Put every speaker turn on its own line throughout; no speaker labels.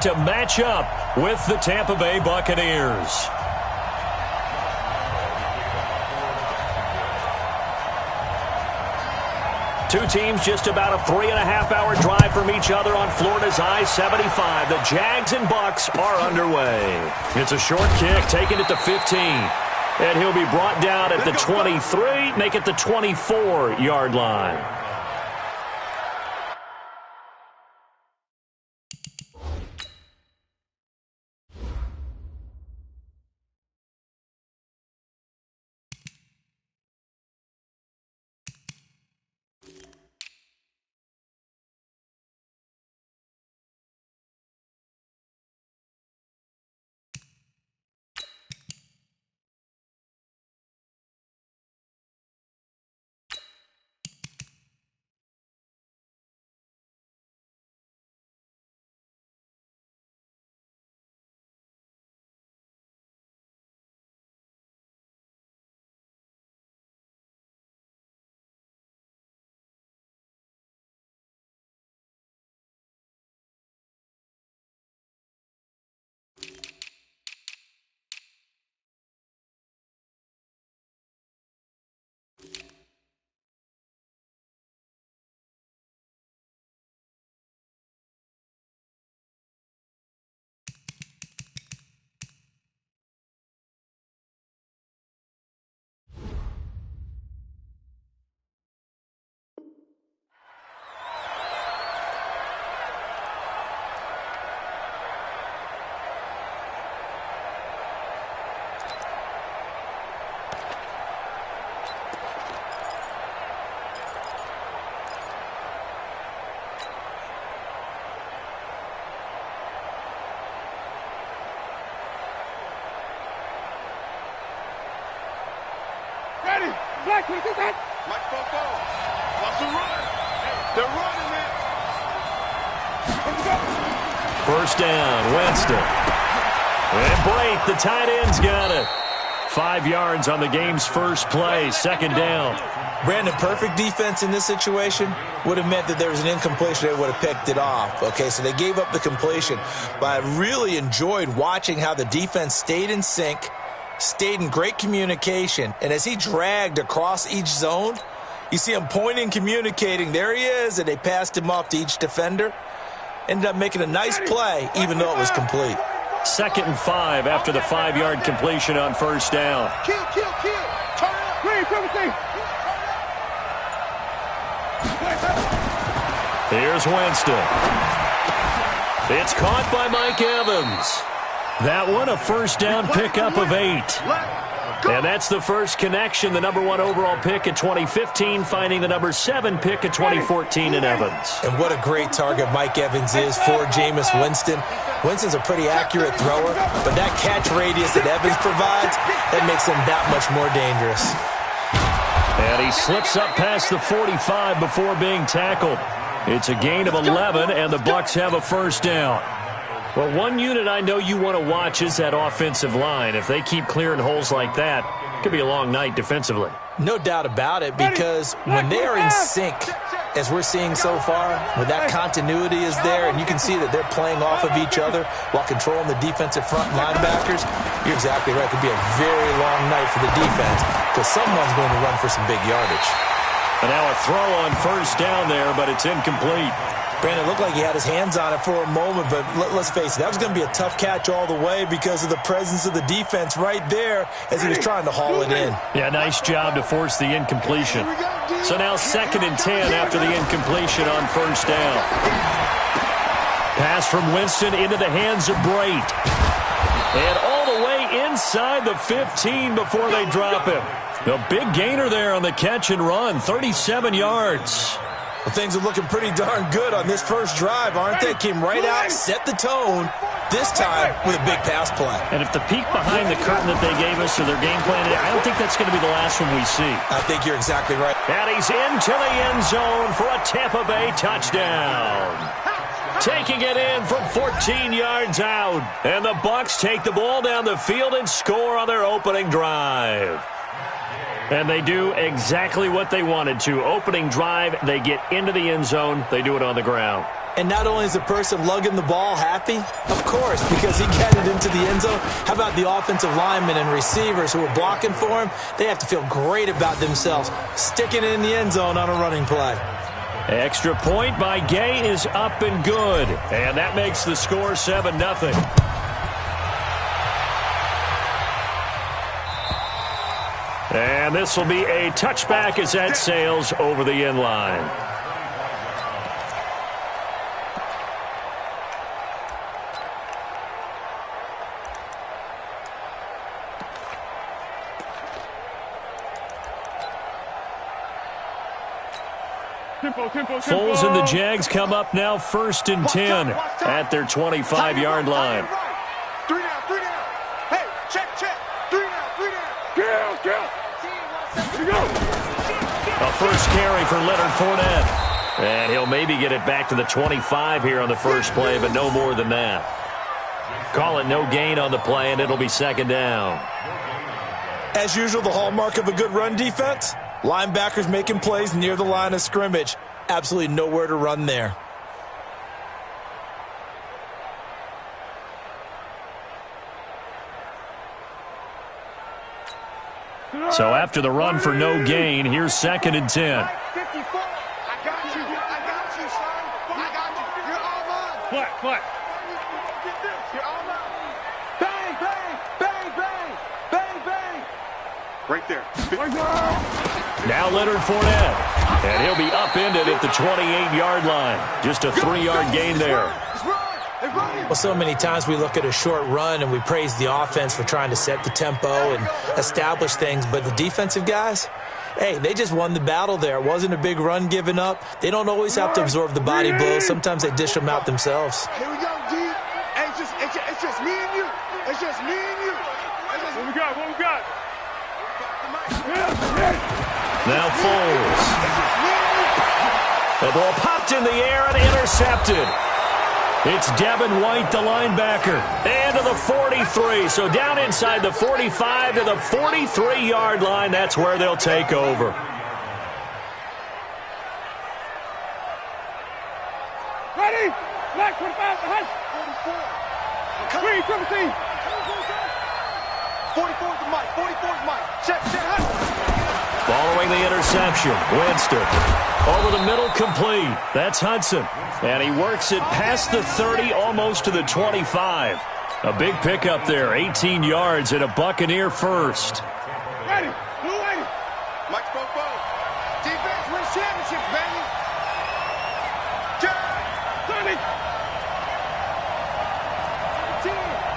back to match up with the Tampa Bay Buccaneers. Two teams just about a 3.5-hour drive from each other on Florida's I-75. The Jags and Bucks are underway. It's a short kick, taking it to 15. And he'll be brought down at the 23, make it the 24-yard line.
Black, what is that? Black Popo. What's the run? They're running it.
First down, Winston. And Blake, the tight end's got it. 5 yards on the game's first play, second down.
Brandon, perfect defense in this situation would have meant that there was an incompletion. They would have picked it off. Okay, so they gave up the completion. But I really enjoyed watching how the defense stayed in sync, stayed in great communication, and as he dragged across each zone, you see him pointing, communicating. There he is, and they passed him off to each defender. Ended up making a nice play, even though it was complete.
2nd and 5 after the 5-yard completion on first down.
Kill. Turn up. Green,
Here's Winston. It's caught by Mike Evans. That one, a first down pickup of 8. And that's the first connection, the number 1 overall pick in 2015, finding the number 7 pick in 2014 in Evans.
And what a great target Mike Evans is for Jameis Winston. Winston's a pretty accurate thrower, but that catch radius that Evans provides, that makes him that much more dangerous.
And he slips up past the 45 before being tackled. It's a gain of 11, and the Bucs have a first down. Well, one unit I know you want to watch is that offensive line. If they keep clearing holes like that, it could be a long night defensively.
No doubt about it, because when they are in sync, as we're seeing so far, when that continuity is there and you can see that they're playing off of each other while controlling the defensive front linebackers, you're exactly right. It could be a very long night for the defense because someone's going to run for some big yardage.
And now a throw on first down there, but it's incomplete.
Brandon, looked like he had his hands on it for a moment, but let's face it, that was going to be a tough catch all the way because of the presence of the defense right there as he was trying to haul it in.
Yeah, nice job to force the incompletion. So now 2nd and 10 after the incompletion on first down. Pass from Winston into the hands of Brait. And all the way inside the 15 before they drop him. The big gainer there on the catch and run, 37 yards.
Well, things are looking pretty darn good on this first drive, aren't they? Came right out, set the tone, this time with a big pass play.
And if the peek behind the curtain that they gave us or their game plan, I don't think that's going to be the last one we see.
I think you're exactly right.
And he's into the end zone for a Tampa Bay touchdown. Taking it in from 14 yards out. And the Bucs take the ball down the field and score on their opening drive. And they do exactly what they wanted to. Opening drive, they get into the end zone. They do it on the ground.
And not only is the person lugging the ball happy, of course, because he got it into the end zone. How about the offensive linemen and receivers who are blocking for him? They have to feel great about themselves, sticking it in the end zone on a running play.
Extra point by Gay is up and good. And that makes the score 7-0. And this will be a touchback as that sails over the end line. Foles and the Jags come up now 1st and 10 at their 25-yard line.
3 down. Hey, check. 3 down. Here we go.
A first carry for Leonard Fournette. And he'll maybe get it back to the 25 here on the first play, but no more than that. Call it no gain on the play, and it'll be 2nd down.
As usual, the hallmark of a good run defense, linebackers making plays near the line of scrimmage. Absolutely nowhere to run there.
So after the run for no gain, here's 2nd and 10.
54. I got you, son. I got you. You're all mine. What? Get this. You're all mine. Bang, bang, bang, bang, bang, bang. Right there.
Now Leonard Fournette. And he'll be upended at the 28-yard line. Just a 3-yard gain there.
Well, so many times we look at a short run and we praise the offense for trying to set the tempo and establish things, but the defensive guys, hey, they just won the battle there. It wasn't a big run given up. They don't always have to absorb the body blows. Sometimes they dish them out themselves.
Here we go, D. Hey, it's just me and you. It's just me and you. What we got?
Now Foles. The ball popped in the air and intercepted. It's Devin White, the linebacker, and to the 43. So down inside the 45 to the 43-yard line. That's where they'll take over.
Ready? Black 45, the hush. 44. Read, 17. 44 is the mic. 44 is mic. Check, hush.
Following the interception, Winston. Over the middle, complete. That's Hudson. And he works it past the 30, almost to the 25. A big pickup there, 18 yards and a Buccaneer first.
Ready. Blue ready. Mike Bobo. Defense wins championships, baby. Check. 30.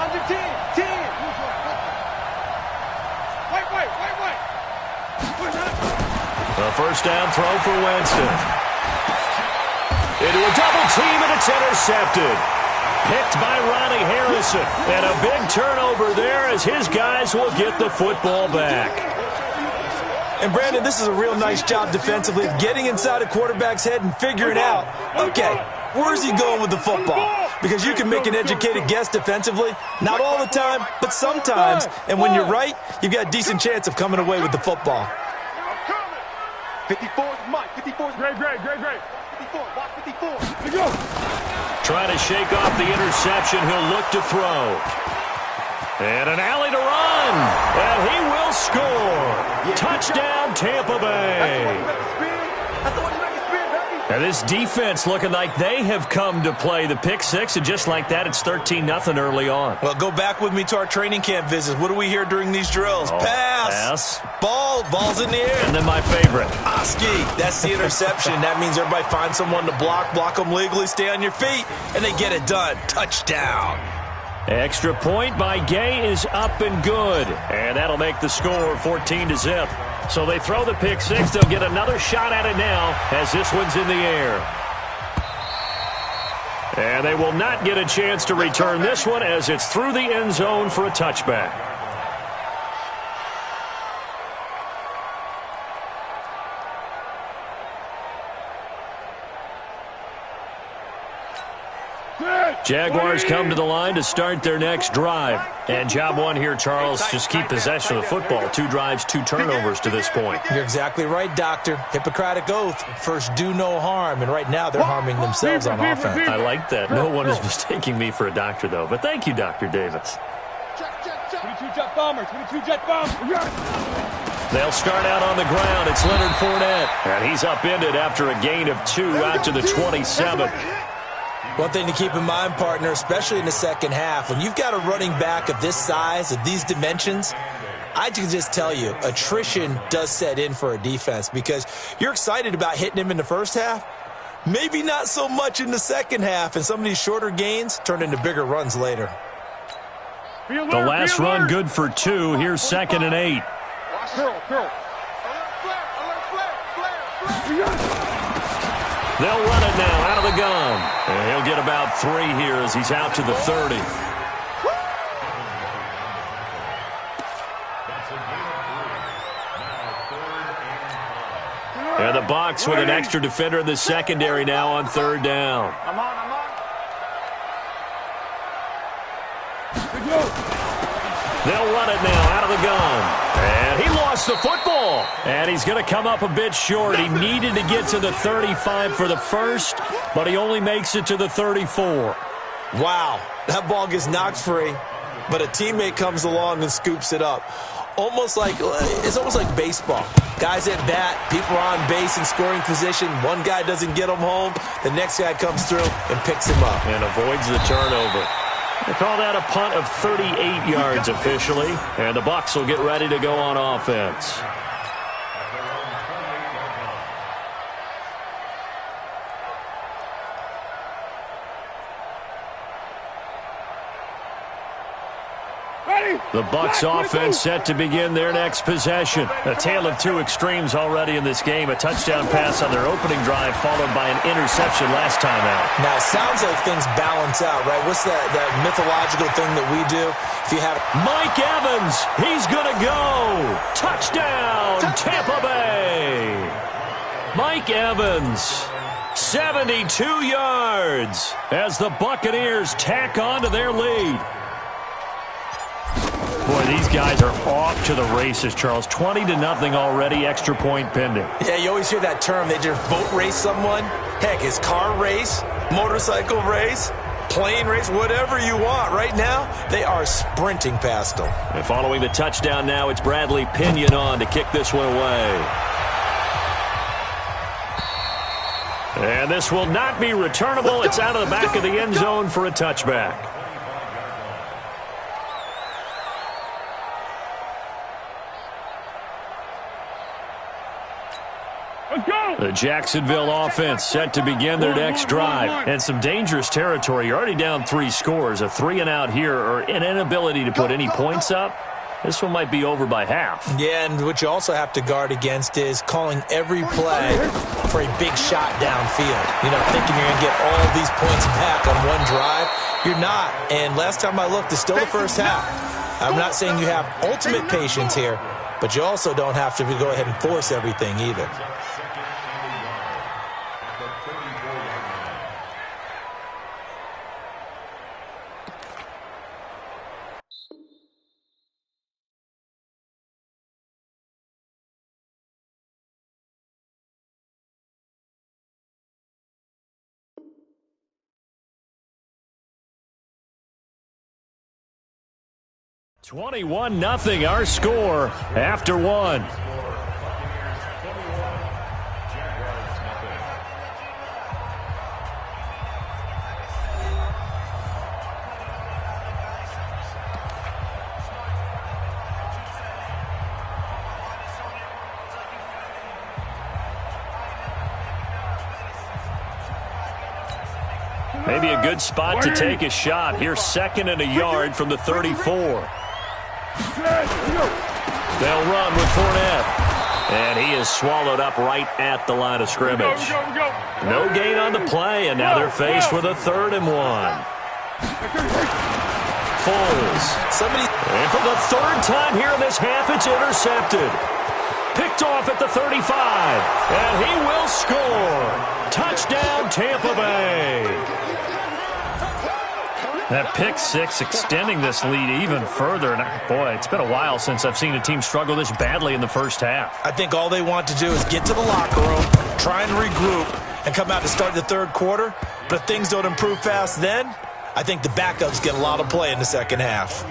Under 10. 10. Wait.
A first down throw for Winston. Into a double team, and it's intercepted. Picked by Ronnie Harrison. And a big turnover there as his guys will get the football back.
And, Brandon, this is a real nice job defensively of getting inside a quarterback's head and figuring out, okay, where's he going with the football? Because you can make an educated guess defensively. Not all the time, but sometimes. And when you're right, you've got a decent chance of coming away with the football.
54 is Mike. 54 is great. 54. Watch 54. Here we go.
Trying to shake off the interception. He'll look to throw. And an alley to run. And he will score. Touchdown, Tampa Bay.
That's the one you make it spin, baby.
And this defense looking like they have come to play. The pick six, and just like that, it's 13-0 early on.
Well, go back with me to our training camp visits. What do we hear during these drills? Pass. Ball's in the air.
And then my favorite.
Oski, that's the interception. That means everybody finds someone to block them legally, stay on your feet, and they get it done. Touchdown.
Extra point by Gay is up and good. And that'll make the score 14-0. So they throw the pick six. They'll get another shot at it now as this one's in the air. And they will not get a chance to return this one as it's through the end zone for a touchback. Jaguars come to the line to start their next drive. And job one here, Charles, just keep possession of the football. 2 drives, 2 turnovers to this point.
You're exactly right, Doctor. Hippocratic oath, first do no harm. And right now they're harming themselves on offense.
I like that. No one is mistaking me for a doctor, though. But thank you, Dr. Davis.
22 jet bomber, 22 jet bomber.
They'll start out on the ground. It's Leonard Fournette. And he's upended after a gain of 2 out to the 27.
One thing to keep in mind, partner, especially in the second half, when you've got a running back of this size, of these dimensions, I can just tell you, attrition does set in for a defense because you're excited about hitting him in the first half, maybe not so much in the second half, and some of these shorter gains turn into bigger runs later.
The last run good for 2. Here's 2nd and 8.
Curl.
They'll run it now out of the gun. And he'll get about 3 here as he's out to the 30. And the Bucs with an extra defender in the secondary now on 3rd down.
I'm on.
They'll run it now out of the gun. And he lost the football. And he's going to come up a bit short. He needed to get to the 35 for the first, but he only makes it to the 34.
Wow, that ball gets knocked free, but a teammate comes along and scoops it up. It's almost like baseball. Guys at bat, people are on base in scoring position. One guy doesn't get him home. The next guy comes through and picks him up.
And avoids the turnover. They call that a punt of 38 yards officially. And the Bucs will get ready to go on offense. The Bucs offense set to begin their next possession. A tale of 2 extremes already in this game. A touchdown pass on their opening drive followed by an interception last time out.
Now, it sounds like things balance out, right? What's that mythological thing that we do? If you have
Mike Evans, he's going to go. Touchdown, Tampa Bay. Mike Evans, 72 yards as the Buccaneers tack on to their lead. Boy, these guys are off to the races, Charles. 20-0 already, extra point pending.
Yeah, you always hear that term. They just boat race someone. Heck, it's car race, motorcycle race, plane race, whatever you want. Right now, they are sprinting past them.
And following the touchdown now, it's Bradley Pinion on to kick this one away. And this will not be returnable. It's out of the back of the end zone for a touchback. The Jacksonville offense set to begin their next drive. And some dangerous territory. You're already down 3 scores. A 3-and-out here or an inability to put any points up. This one might be over by half.
Yeah, and what you also have to guard against is calling every play for a big shot downfield. You know, thinking you're going to get all these points back on one drive. You're not. And last time I looked, it's still the first half. I'm not saying you have ultimate patience here, but you also don't have to go ahead and force everything either.
$21-0 our score after 1. Maybe a good spot to take a shot. Here's 2nd and a yard from the 34. They'll run with Fournette. And he is swallowed up right at the line of scrimmage. No gain on the play, and now they're faced with a 3rd and 1. Foles. And for the 3rd time here in this half, it's intercepted. Picked off at the 35. And he will score. Touchdown, Tampa Bay. That pick six extending this lead even further. And boy, it's been a while since I've seen a team struggle this badly in the first half.
I think all they want to do is get to the locker room, try and regroup, and come out to start the third quarter. But if things don't improve fast then, I think the backups get a lot of play in the second half.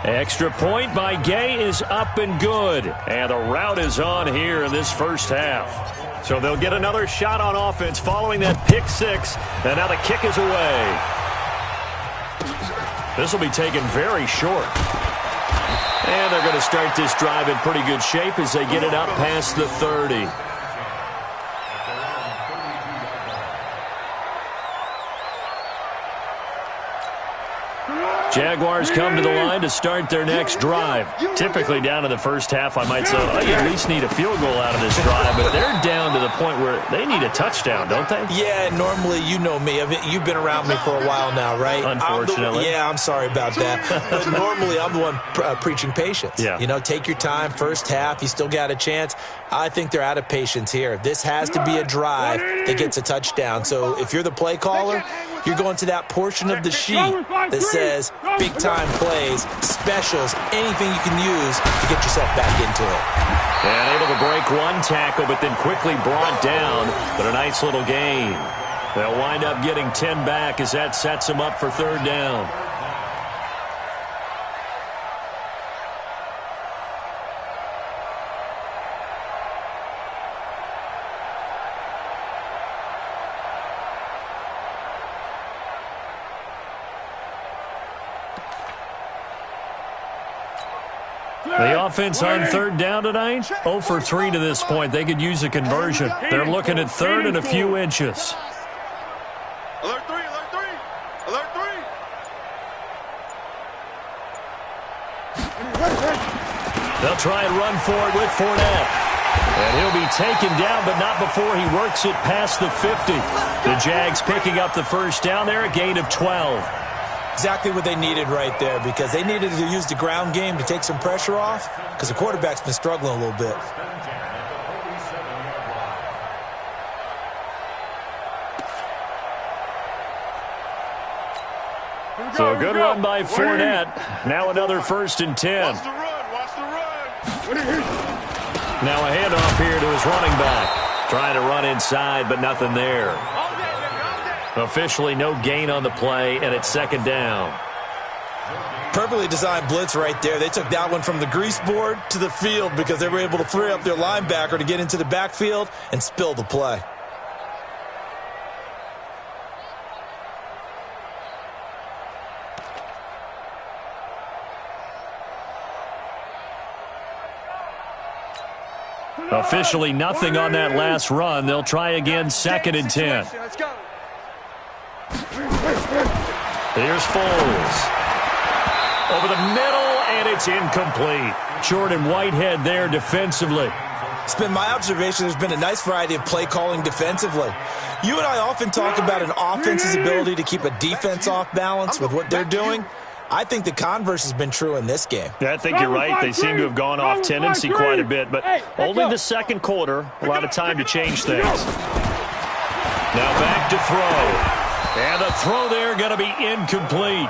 Extra point by Gay is up and good. And the rout is on here in this first half. So they'll get another shot on offense following that pick six. And now the kick is away. This will be taken very short. And they're going to start this drive in pretty good shape as they get it up past the 30. Jaguars come to the line to start their next drive. Typically down in the first half, I might say, oh, you at least need a field goal out of this drive, but they're down to the point where they need a touchdown, don't they?
Yeah, normally, you know me. You've been around me for a while now, right?
Unfortunately.
I'm sorry about that. But normally, I'm the one preaching patience.
Yeah.
You know, take your time, first half, you still got a chance. I think they're out of patience here. This has to be a drive that gets a touchdown. So if you're the play caller, you're going to that portion of the sheet that says big-time plays, specials, anything you can use to get yourself back into it.
And able to break one tackle, but then quickly brought down. But a nice little gain. They'll wind up getting 10 back as that sets them up for third down. The offense on third down tonight, 0 for 3 to this point. They could use a conversion. They're looking at third and a few inches.
Alert 3, alert 3, alert 3.
They'll try and run for it with Fournette. And he'll be taken down, but not before he works it past the 50. The Jags picking up the first down there, a gain of 12.
Exactly what they needed right there, because they needed to use the ground game to take some pressure off, because the quarterback's been struggling a little bit.
So a good run by Fournette. Now another 1st and 10.
Watch the run, watch the run.
Now a handoff here to his running back. Trying to run inside, but nothing there. Officially no gain on the play, and it's second down.
Perfectly designed blitz right there. They took that one from the grease board to the field because they were able to free up their linebacker to get into the backfield and spill the play.
Officially nothing on that last run. They'll try again, 2nd and 10.
Let's go.
Here's Foles. Over the middle, and it's incomplete. Jordan Whitehead there defensively.
It's been my observation there's been a nice variety of play calling defensively. You and I often talk about an offense's ability to keep a defense off balance with what they're doing. I think the converse has been true in this game.
Yeah, I think you're right. They seem to have gone off tendency quite a bit, but only the second quarter. A lot of time to change things. Now back to throw. And the throw there going to be incomplete.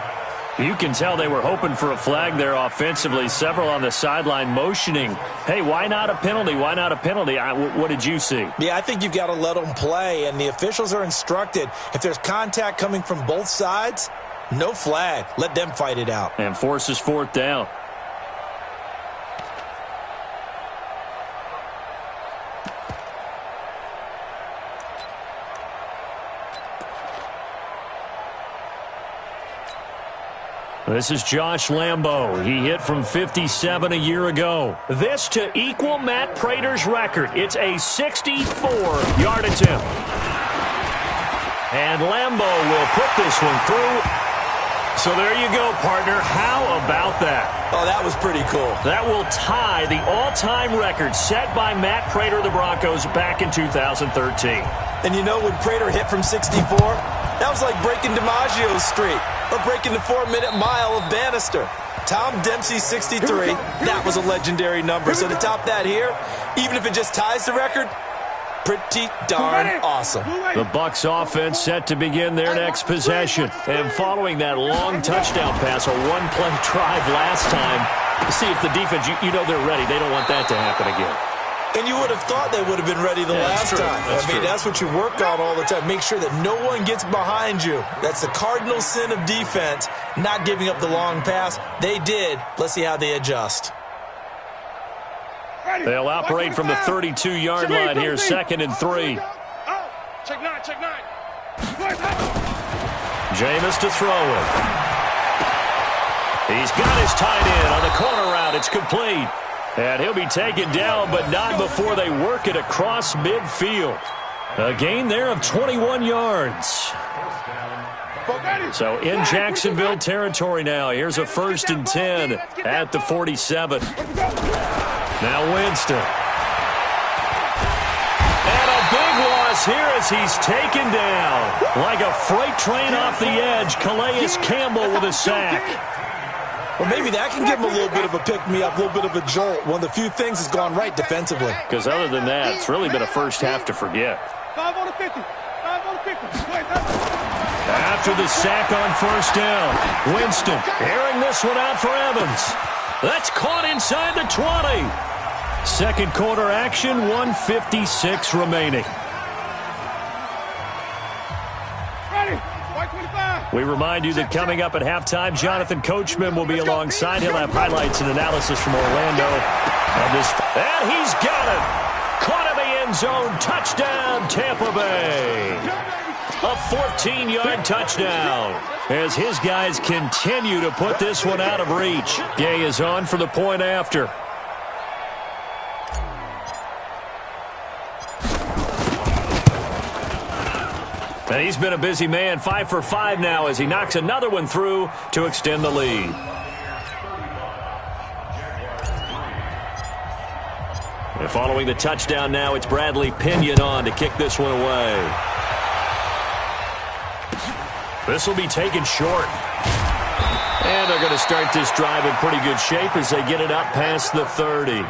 You can tell they were hoping for a flag there offensively. Several on the sideline motioning. Hey, why not a penalty? Why not a penalty? What did you see?
Yeah, I think you've got to let them play, and the officials are instructed. If there's contact coming from both sides, no flag. Let them fight it out.
And forces 4th down. This is Josh Lambo. He hit from 57 a year ago. This to equal Matt Prater's record. It's a 64-yard attempt. And Lambo will put this one through. So there you go, partner. How about that?
Oh, that was pretty cool.
That will tie the all-time record set by Matt Prater of the Broncos back in 2013.
And you know, when Prater hit from 64, that was like breaking DiMaggio's streak or breaking the 4-minute mile of Bannister. Tom Dempsey, 63. That was a legendary number. So to top that here, even if it just ties the record, pretty darn awesome.
The Bucs offense set to begin their next possession. And following that long touchdown pass, a one-play drive last time, see if the defense, you know they're ready. They don't want that to happen again.
And you would have thought they would have been ready the last time. That's what you work on all the time. Make sure that no one gets behind you. That's the cardinal sin of defense, not giving up the long pass. They did. Let's see how they adjust.
They'll operate from the 32-yard line here, 2nd and 3.
Check nine.
Jameis to throw it. He's got his tight end on the corner route. It's complete. And he'll be taken down, but not before they work it across midfield. A gain there of 21 yards. So in Jacksonville territory now. Here's a 1st and 10 at the 47. Now Winston. And a big loss here as he's taken down. Like a freight train off the edge, Calais Campbell with a sack.
Well, maybe that can give him a little bit of a pick-me-up, a little bit of a jolt. One of the few things has gone right defensively.
Because other than that, it's really been a first half to forget.
5 on the 50. 5 on the 50.
After the sack on 1st down, Winston airing this one out for Evans. That's caught inside the 20. 2nd quarter action, 1:56 remaining. We remind you that coming up at halftime, Jonathan Coachman will be alongside. He'll have highlights and analysis from Orlando of this. And he's got it. Caught in the end zone. Touchdown, Tampa Bay. A 14-yard touchdown as his guys continue to put this one out of reach. Gay is on for the point after. And he's been a busy man, 5 for 5 now as he knocks another one through to extend the lead. And following the touchdown now, it's Bradley Pinion on to kick this one away. This will be taken short. And they're going to start this drive in pretty good shape as they get it up past the 30.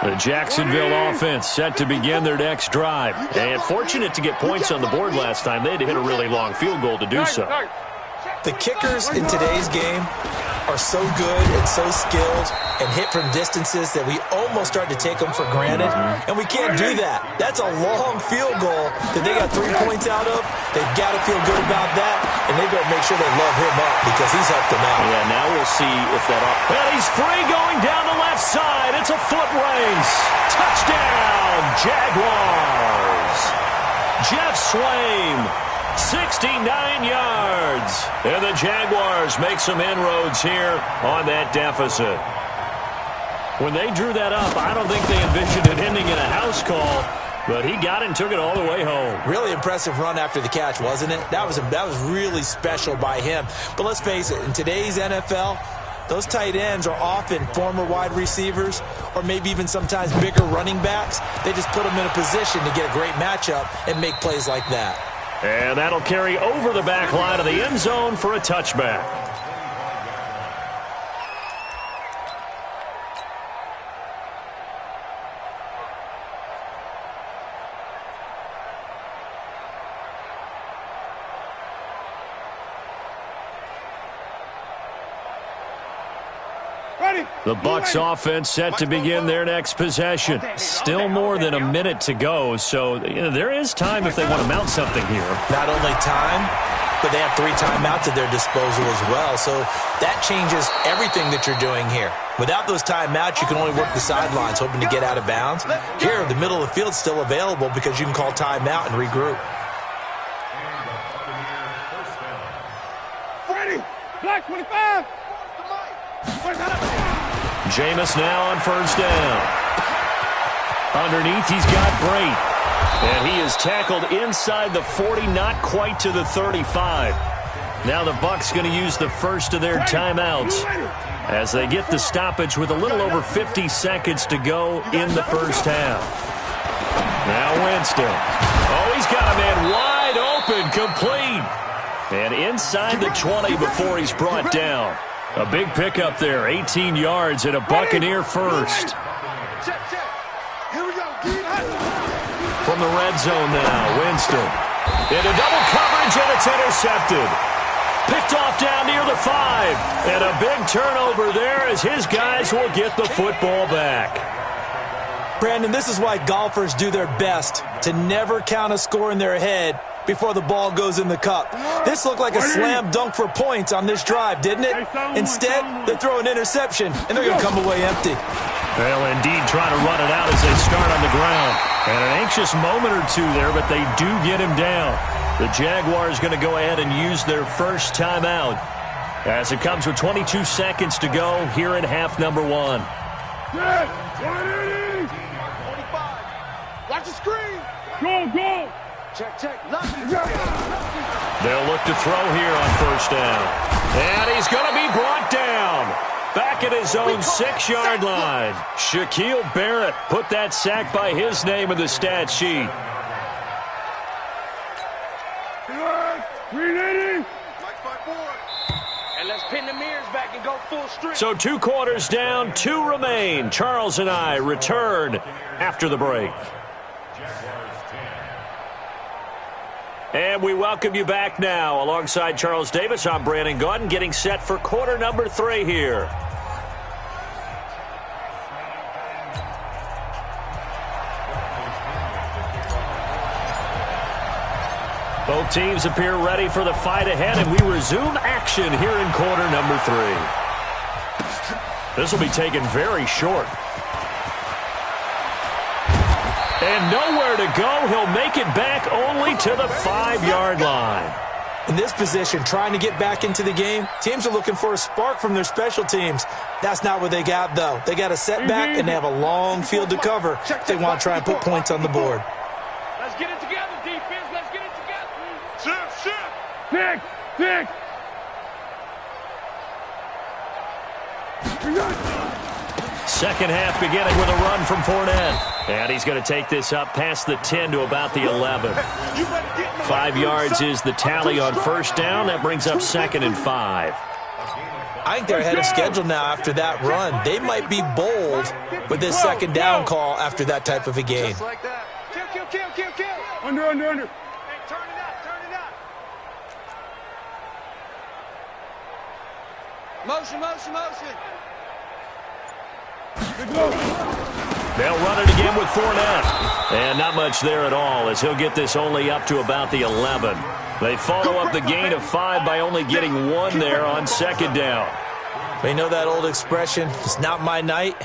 The Jacksonville offense set to begin their next drive. And fortunate to get points on the board last time. They had to hit a really long field goal to do so.
The kickers in today's game are so good and so skilled and hit from distances that we almost start to take them for granted. And we can't do that. That's a long field goal that they got 3 points out of. They've got to feel good about that, and they better make sure they love him up because he's helped them out.
Yeah, now we'll see if that... Well, he's free going down the left side. It's a foot race. Touchdown, Jaguars. Jeff Swaim, 69 yards. And the Jaguars make some inroads here on that deficit. When they drew that up, I don't think they envisioned it ending in a house call, but he got it and took it all the way home.
Really impressive run after the catch, wasn't it? That was really special by him. But let's face it, in today's NFL, those tight ends are often former wide receivers or maybe even sometimes bigger running backs. They just put them in a position to get a great matchup and make plays like that.
And that'll carry over the back line of the end zone for a touchback. The Bucs offense set to begin their next possession. Still more than a minute to go, so there is time if they want to mount something here.
Not only time, but they have 3 timeouts at their disposal as well, so that changes everything that you're doing here. Without those timeouts, you can only work the sidelines, hoping to get out of bounds. Here, the middle of the field is still available because you can call timeout and regroup.
Ready, black 25.
Jameis now on first down. Underneath, he's got Brait. And he is tackled inside the 40, not quite to the 35. Now the Bucs going to use the first of their timeouts as they get the stoppage with a little over 50 seconds to go in the first half. Now Winston. Oh, he's got a man wide open, complete. And inside the 20 before he's brought down. A big pickup there, 18 yards and a Buccaneer first.
Check. Here we go.
From the red zone now, Winston. Into double coverage, and it's intercepted. Picked off down near the 5. And a big turnover there as his guys will get the football back.
Brandon, this is why golfers do their best to never count a score in their head before the ball goes in the cup. This looked like a slam dunk for points on this drive, didn't it? Instead, they throw an interception, and they're going to come away empty.
They'll indeed try to run it out as they start on the ground. And an anxious moment or two there, but they do get him down. The Jaguars going to go ahead and use their first timeout as it comes with 22 seconds to go here in half number 1.
25. Watch the screen. Go. Check.
They'll look to throw here on first down. And he's going to be brought down. Back at his own 6-yard line. Shaquille Barrett put that sack by his name in the stat sheet.
380. And let's pin the mirrors back and go full strip.
So 2 quarters down, 2 remain. Charles and I return after the break. And we welcome you back now. Alongside Charles Davis, I'm Brandon Gaudin, getting set for quarter number 3 here. Both teams appear ready for the fight ahead, and we resume action here in quarter number 3. This will be taken very short. And nowhere to go. He'll make it back only to the 5-yard line.
In this position, trying to get back into the game, teams are looking for a spark from their special teams. That's not what they got, though. They got a setback, and they have a long field to cover if they want to try and put points on the board.
Let's get it together, defense. Let's get it together. Shift. Pick.
Second half beginning with a run from Fournette. And he's going to take this up past the 10 to about the 11. 5 yards is the tally on first down. That brings up 2nd and 5.
I think they're ahead of schedule now after that run. They might be bold with this second down call after that type of a game.
Just like that. Kill. Under. Hey, turn it up. Motion.
They'll run it again with Fournette. And not much there at all as he'll get this only up to about the 11. They follow up the gain of 5 by only getting 1 there on second down.
You know that old expression, it's not my night?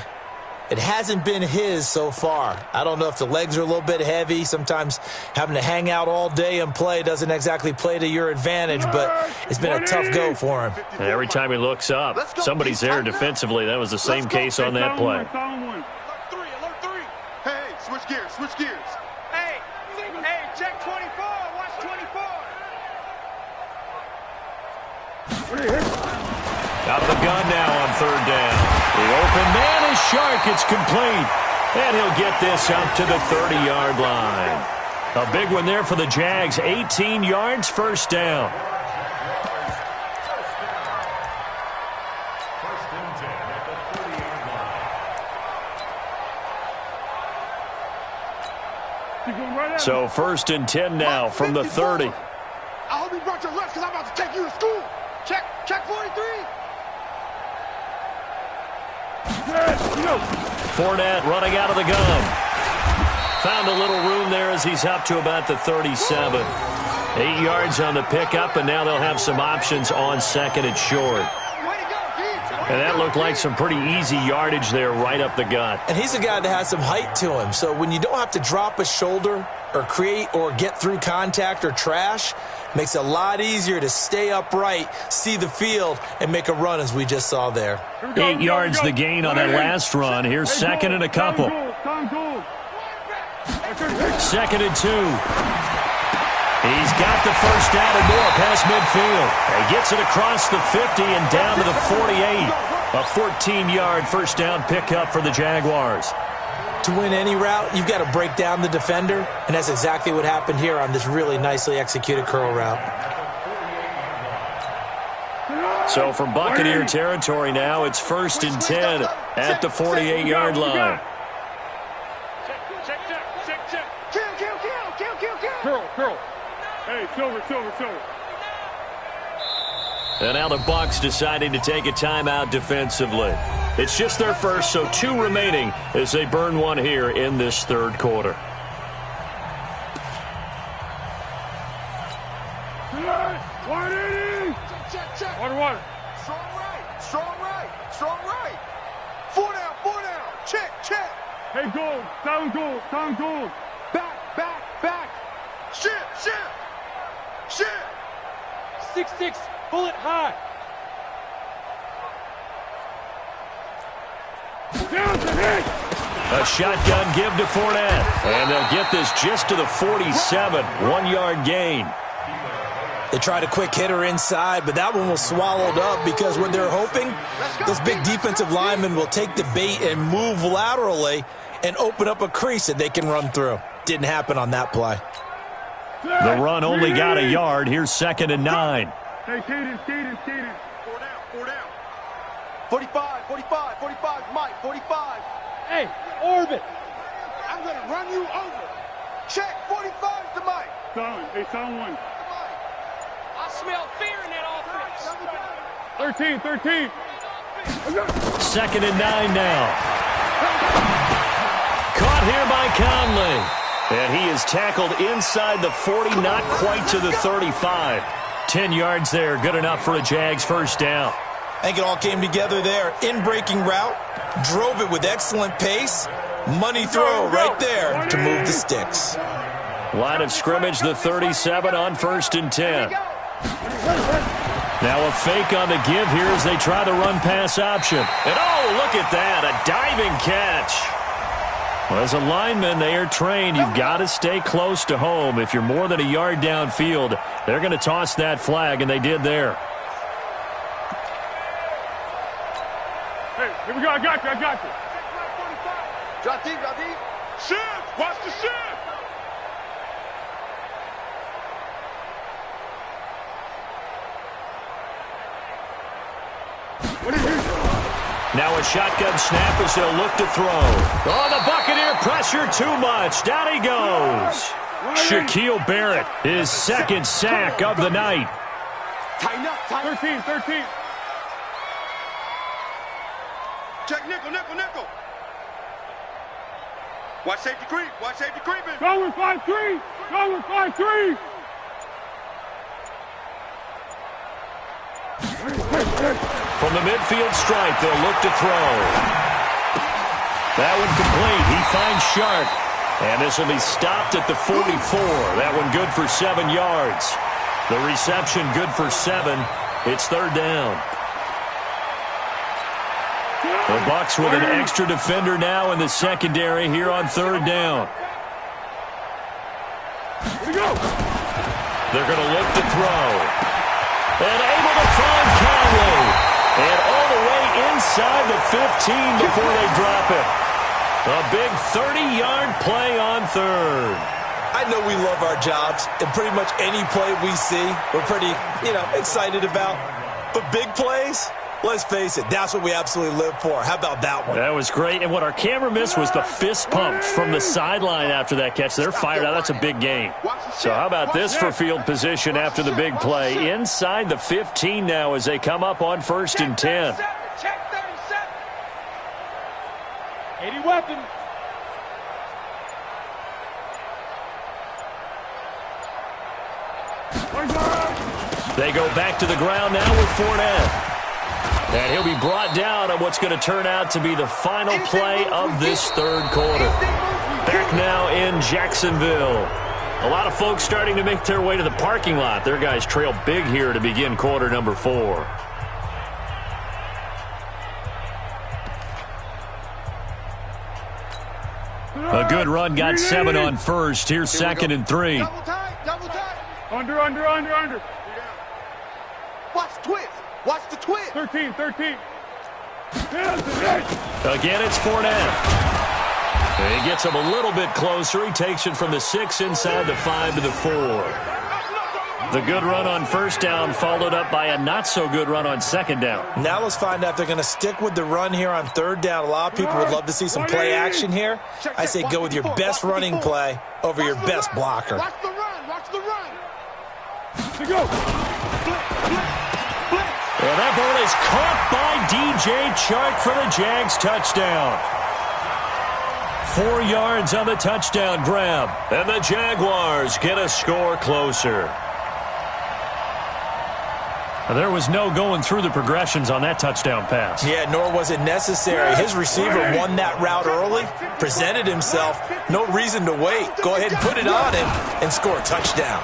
It hasn't been his so far. I don't know if the legs are a little bit heavy. Sometimes having to hang out all day and play doesn't exactly play to your advantage, but it's been a tough go for him.
And every time he looks up, somebody's there defensively. That was the same case on that play.
Alert 3. Hey, switch gears. Hey, check 24. Watch 24.
Out of the gun now on third down. The open man is Shark. It's complete. And he'll get this up to the 30-yard line. A big one there for the Jags. 18 yards, first down. So 1st and 10 now from the 30.
I hope you brought your lunch because I'm about to take you to school. Check 43.
Fournette running out of the gun. Found a little room there as he's up to about the 37. 8 yards on the pickup, and now they'll have some options on second and short. And that looked like some pretty easy yardage there right up the gut.
And he's a guy that has some height to him, so when you don't have to drop a shoulder or create or get through contact or trash, makes it a lot easier to stay upright, see the field, and make a run as we just saw there.
8 yards the gain on that last run. Here's second and a couple. 2nd and 2. He's got the first down and more past midfield. He gets it across the 50 and down to the 48. A 14-yard first down pickup for the Jaguars.
To win any route, you've got to break down the defender, and that's exactly what happened here on this really nicely executed curl route.
So from Buccaneer territory now, it's 1st and 10 at the 48-yard line.
Curl. Hey, silver.
And now the Bucs deciding to take a timeout defensively. It's just their first, so 2 remaining as they burn one here in this third quarter.
Water. Strong right. 4 down. Check. Hey, goal. Down goal. Back. Shit. 6-6. Pull it high.
A shotgun give to Fournette. And they'll get this just to the 47. 1-yard gain.
They tried a quick hitter inside, but that one was swallowed up because what they're hoping, this big defensive lineman will take the bait and move laterally and open up a crease that they can run through. Didn't happen on that play.
The run only got a yard. Here's 2nd and 9.
Hey, Caden. 4 down. 45, Mike, 45. Hey, orbit. I'm going to run you over. Check, 45 to Mike. Sound 1.
I smell fear in that offense.
13.
2nd and 9 now. Caught here by Conley. And he is tackled inside the 40, not quite to the 35. 10 yards there, good enough for a Jags first down.
I think it all came together there. In-breaking route, drove it with excellent pace. Money throw right there to move the sticks.
Line of scrimmage, the 37 on 1st and 10. Now a fake on the give here as they try the run-pass option. And oh, look at that, a diving catch. Well, as a lineman, they are trained. You've got to stay close to home. If you're more than a yard downfield, they're going to toss that flag, and they did there.
Hey, here we go. I got you. Drop deep. Shift. Watch the shift. What is this?
Now a shotgun snap as they'll look to throw. Oh, the Buccaneer pressure too much. Down he goes. Shaquille Barrett, his 2nd sack of the night.
Tighten up. 13. Check nickel. Watch safety creeping. Go with 5-3.
From the midfield stripe, they'll look to throw. That one complete. He finds Sharp. And this will be stopped at the 44. That one good for 7 yards. The reception good for 7. It's 3rd down. The Bucs with an extra defender now in the secondary here on 3rd down. They're going to look to throw. And able to find Conley. And all the way inside the 15 before they drop it. A big 30-yard play on 3rd.
I know we love our jobs, and pretty much any play we see, we're pretty, excited about. But big plays, let's face it, that's what we absolutely live for. How about that one?
That was great. And what our camera missed was the fist pump from the sideline after that catch. They're fired out. That's a big game. So how about this for field position after the big play? Inside the 15 now as they come up on 1st and 10.
Check 37.
80 weapons.
They go back to the ground now with Fournette. And he'll be brought down on what's going to turn out to be the final play of this 3rd quarter. Back now in Jacksonville. A lot of folks starting to make their way to the parking lot. Their guys trail big here to begin quarter number 4. A good run got 7 on 1st. Here's 2nd and 3.
Double tight. Under. Watch the twist. 13.
Again, it's Fournette. He gets him a little bit closer. He takes it from the 6 inside the 5 to the 4. The good run on first down followed up by a not-so-good run on second down.
Now let's find out if they're going to stick with the run here on third down. A lot of people would love to see some play action here. I say go with your best running play over your best blocker.
Watch the run. Watch the run.
And that ball is caught by DJ Chark for the Jags touchdown. 4 yards on the touchdown grab. And the Jaguars get a score closer. There was no going through the progressions on that touchdown pass.
Yeah, nor was it necessary. His receiver won that route early, presented himself. No reason to wait. Go ahead and put it on him and score a touchdown.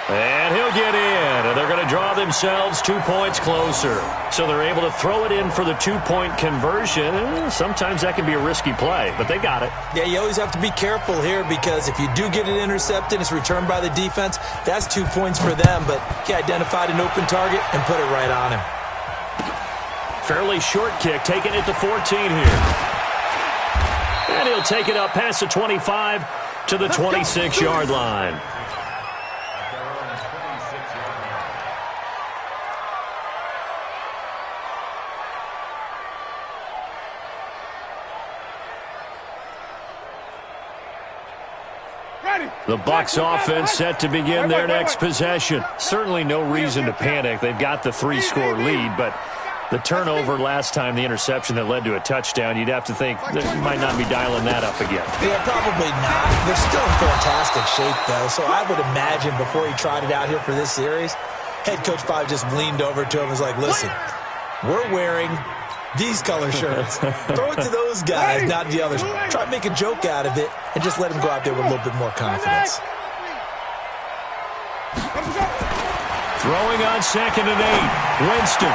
And he'll get in, and they're going to draw themselves 2 points closer. So they're able to throw it in for the 2-point conversion. Sometimes that can be a risky play, but they got it.
Yeah, you always have to be careful here because if you do get it intercepted, it's returned by the defense, that's 2 points for them. But he identified an open target and put it right on him.
Fairly short kick, taking it to 14 here. And he'll take it up past the 25 to the 26-yard line. The Bucs offense set to begin their next possession. Certainly no reason to panic. They've got the 3-score lead, but the turnover last time, the interception that led to a touchdown, you'd have to think they might not be dialing that up again.
Yeah, probably not. They're still in fantastic shape, though, so I would imagine before he tried it out here for this series, head coach probably just leaned over to him and was like, listen, we're wearing these color shirts. Throw it to those guys, not the others. Try to make a joke out of it and just let him go out there with a little bit more confidence.
Throwing on 2nd and 8. Winston.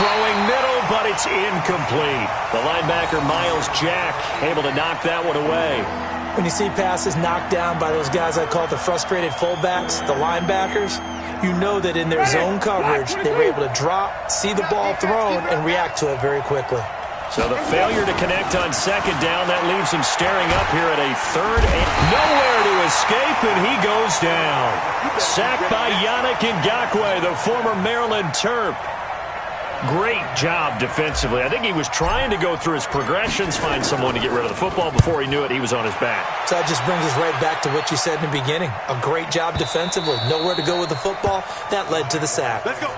Throwing middle, but it's incomplete. The linebacker, Miles Jack, able to knock that one away.
When you see passes knocked down by those guys I call the frustrated fullbacks, the linebackers, you know that in their zone coverage, they were able to drop, see the ball thrown, and react to it very quickly.
So the failure to connect on second down, that leaves him staring up here at a 3rd and nowhere to escape, and he goes down. Sacked by Yannick Ngakoue, the former Maryland Terp. Great job defensively. I think he was trying to go through his progressions, find someone to get rid of the football. Before he knew it, he was on his back.
So that just brings us right back to what you said in the beginning. A great job defensively. Nowhere to go with the football. That led to the sack.
Let's go.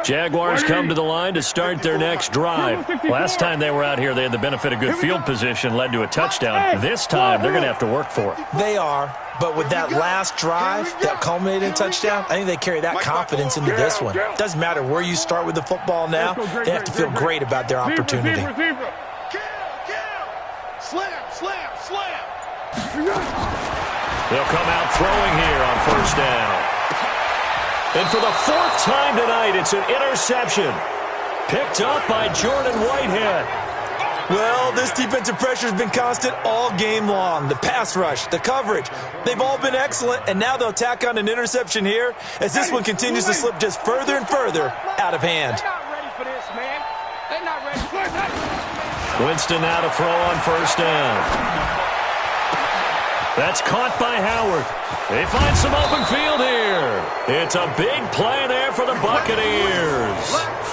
Jaguars come to the line to start their next drive. Last time they were out here, they had the benefit of good field position, led to a touchdown. This time, they're going to have to work for it.
They are, but with that last drive that culminated in a touchdown, I think they carry that confidence into this one. Doesn't matter where you start with the football now, they have to feel great about their opportunity.
Slam.
They'll come out throwing here on first down. And for the 4th time tonight, it's an interception. Picked up by Jordan Whitehead.
Well, this defensive pressure has been constant all game long. The pass rush, the coverage, they've all been excellent, and now they'll tack on an interception here as this one continues to slip just further and further out of hand.
They're not ready for this, man. They're not ready for this.
Winston now to throw on first down. That's caught by Howard. They find some open field here. It's a big play there for the Buccaneers.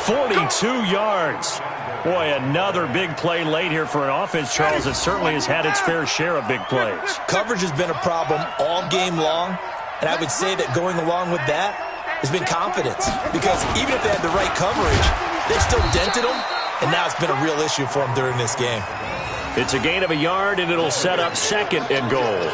42 yards. Boy, another big play late here for an offense, Charles, that certainly has had its fair share of big plays.
Coverage has been a problem all game long, and I would say that going along with that has been confidence, because even if they had the right coverage, they've still dented them, and now it's been a real issue for them during this game.
It's a gain of a yard, and it'll set up 2nd and goal.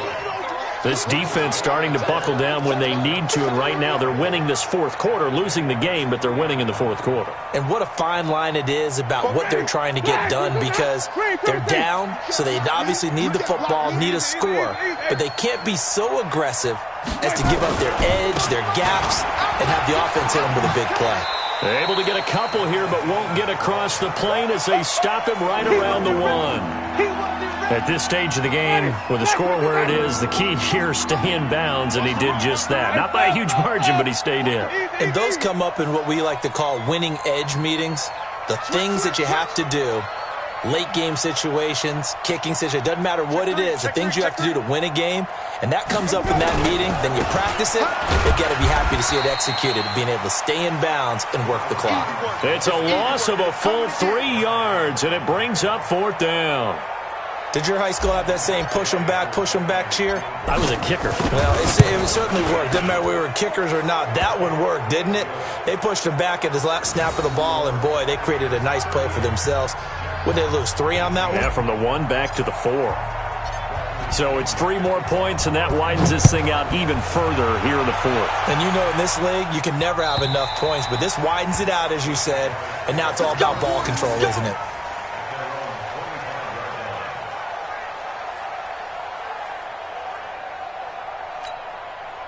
This defense starting to buckle down when they need to, and right now they're winning this 4th quarter, losing the game, but they're winning in the 4th quarter.
And what a fine line it is about what they're trying to get done, because they're down, so they obviously need the football, need a score, but they can't be so aggressive as to give up their edge, their gaps, and have the offense hit them with a big play.
Able to get a couple here, but won't get across the plane as they stop him right around the 1. At this stage of the game, with the score where it is, the key here, stay in bounds, and he did just that. Not by a huge margin, but he stayed in.
And those come up in what we like to call winning edge meetings. The things that you have to do, late game situations, kicking situations, doesn't matter what it is, the things you have to do to win a game, and that comes up in that meeting, then you practice it, you got to be happy to see it executed, being able to stay in bounds and work the clock.
It's a loss of a full 3 yards, and it brings up 4th down.
Did your high school have that same push them back cheer?
I was a kicker.
Well, it certainly worked. Didn't matter if we were kickers or not. That one worked, didn't it? They pushed him back at his last snap of the ball, and boy, they created a nice play for themselves. Would they lose 3 on that one?
Yeah, from the 1 back to the 4. So it's 3 more points, and that widens this thing out even further here in the 4th.
And you know, in this league, you can never have enough points, but this widens it out, as you said, and now it's all about ball control, isn't it?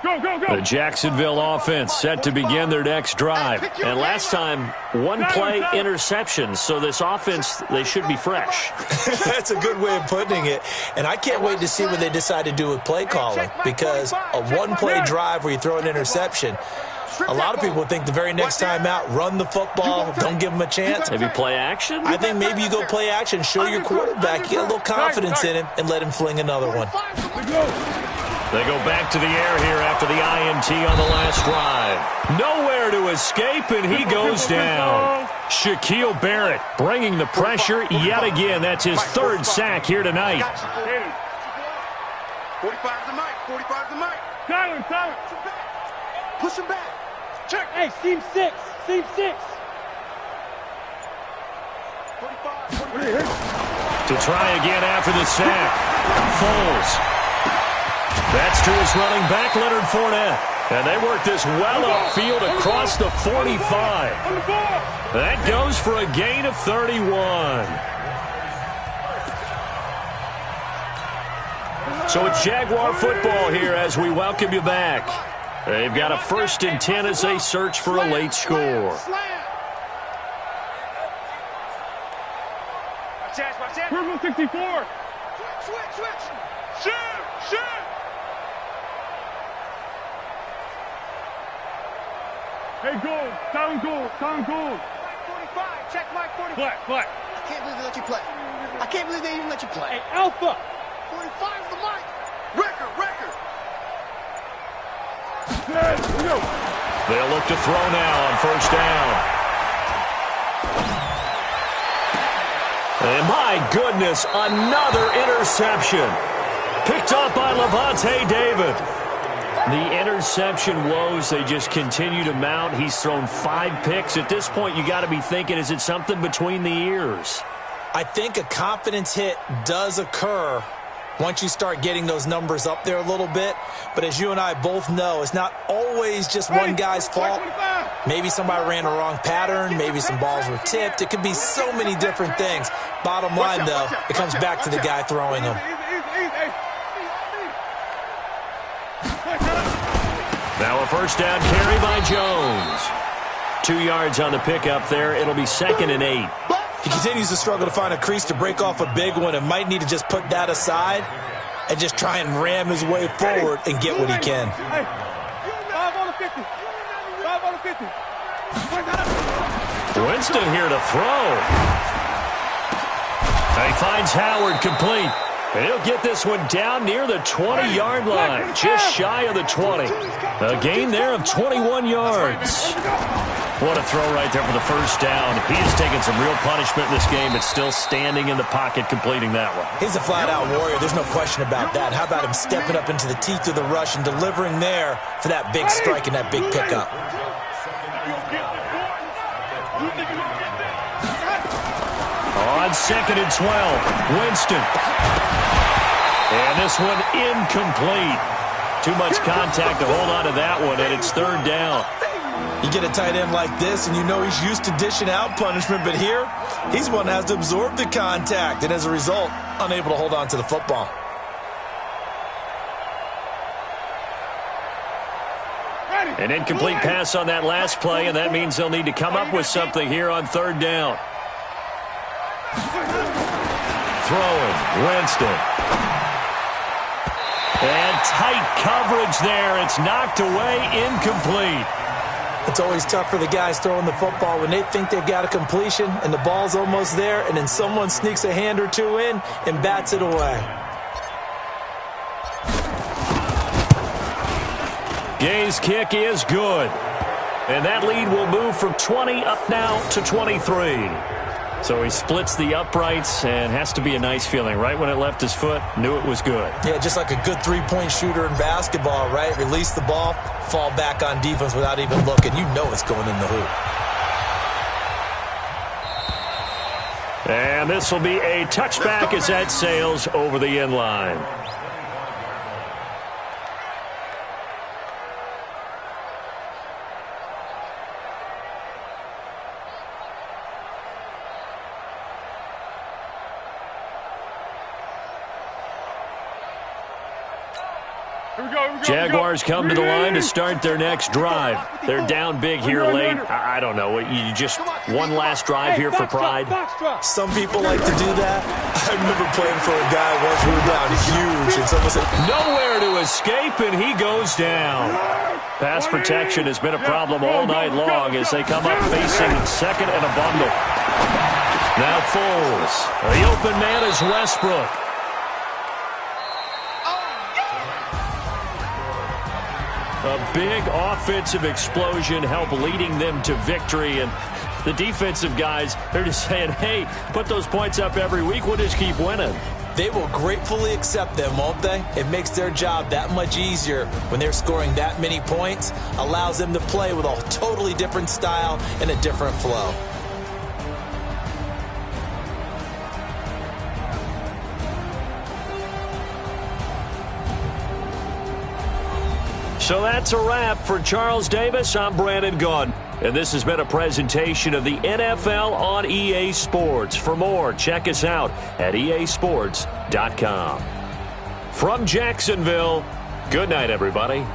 The Jacksonville offense set to begin their next drive. And last time, 1 play interception. So this offense, they should be fresh.
That's a good way of putting it. And I can't wait to see what they decide to do with play calling. Because a 1-play drive where you throw an interception, a lot of people think the very next time out, run the football, don't give them a chance.
Maybe play action?
I think maybe you go play action, show your quarterback, you get a little confidence in him, and let him fling another one.
They go back to the air here after the INT on the last drive. Nowhere to escape, and he goes down. Shaquille Barrett bringing the pressure yet again. That's his 3rd sack here tonight.
45's the mic. 45's the mic.
Tyler.
Push him back. Check.
Hey, seam 6. Seam 6.
45.
To try again after the sack. Foles. That's to his running back, Leonard Fournette. And they work this well upfield across the 45. That goes for a gain of 31. So it's Jaguar football here as we welcome you back. They've got a 1st and 10 as they search for a late score.
Purple 64.
Switch. Shoot.
Hey, gold. Down gold.
45. Check Mike 45.
Flat.
I can't believe they let you play. I can't believe they even let you play.
Hey, Alpha.
45's the mic. Record.
Let's go.
They'll look to throw now on 1st down. And my goodness, another interception. Picked up by Levante David. The interception woes, they just continue to mount. He's thrown 5 picks. At this point, you got to be thinking, is it something between the ears?
I think a confidence hit does occur once you start getting those numbers up there a little bit. But as you and I both know, it's not always just one guy's fault. Maybe somebody ran a wrong pattern. Maybe some balls were tipped. It could be so many different things. Bottom line, though, it comes back to the guy throwing them.
Now a 1st down carry by Jones. 2 yards on the pickup there. It'll be 2nd and 8.
He continues to struggle to find a crease to break off a big one and might need to just put that aside and just try and ram his way forward and get what he can.
Hey, 5 on the 50. 5 on the 50.
Winston here to throw. He finds Howard complete. And he'll get this one down near the 20-yard line, just shy of the 20. A gain there of 21 yards. What a throw right there for the 1st down. He has taken some real punishment in this game, but still standing in the pocket completing that one.
He's a flat-out warrior. There's no question about that. How about him stepping up into the teeth of the rush and delivering there for that big strike and that big pickup?
On 2nd and 12, Winston. And this one incomplete. Too much contact to hold on to that one, and it's 3rd down.
You get a tight end like this, and you know he's used to dishing out punishment, but here, he's one that has to absorb the contact, and as a result, unable to hold on to the football.
An incomplete pass on that last play, and that means they'll need to come up with something here on third down. Throwing, Winston. And tight coverage there. It's knocked away, incomplete.
It's always tough for the guys throwing the football when they think they've got a completion and the ball's almost there, and then someone sneaks a hand or two in and bats it away.
Gay's kick is good. And that lead will move from 20 up now to 23. So he splits the uprights, and has to be a nice feeling. Right when it left his foot, knew it was good.
Yeah, just like a good three-point shooter in basketball, right? Release the ball, fall back on defense without even looking. You know it's going in the hoop.
And this will be a touchback as that sails over the end line. Jaguars come to the line to start their next drive. They're down big here late. I don't know. You just one last drive here for pride.
Some people like to do that. I remember playing for a guy once we were down huge, and someone said,
nowhere to escape, and he goes down. Pass protection has been a problem all night long as they come up facing second and a bundle. Now Foles. The open man is Westbrook. A big offensive explosion helped leading them to victory. And the defensive guys, they're just saying, hey, put those points up every week. We'll just keep winning.
They will gratefully accept them, won't they? It makes their job that much easier when they're scoring that many points. Allows them to play with a totally different style and a different flow.
So that's a wrap for Charles Davis. I'm Brandon Gaudin, and this has been a presentation of the NFL on EA Sports. For more, check us out at easports.com. From Jacksonville, good night, everybody.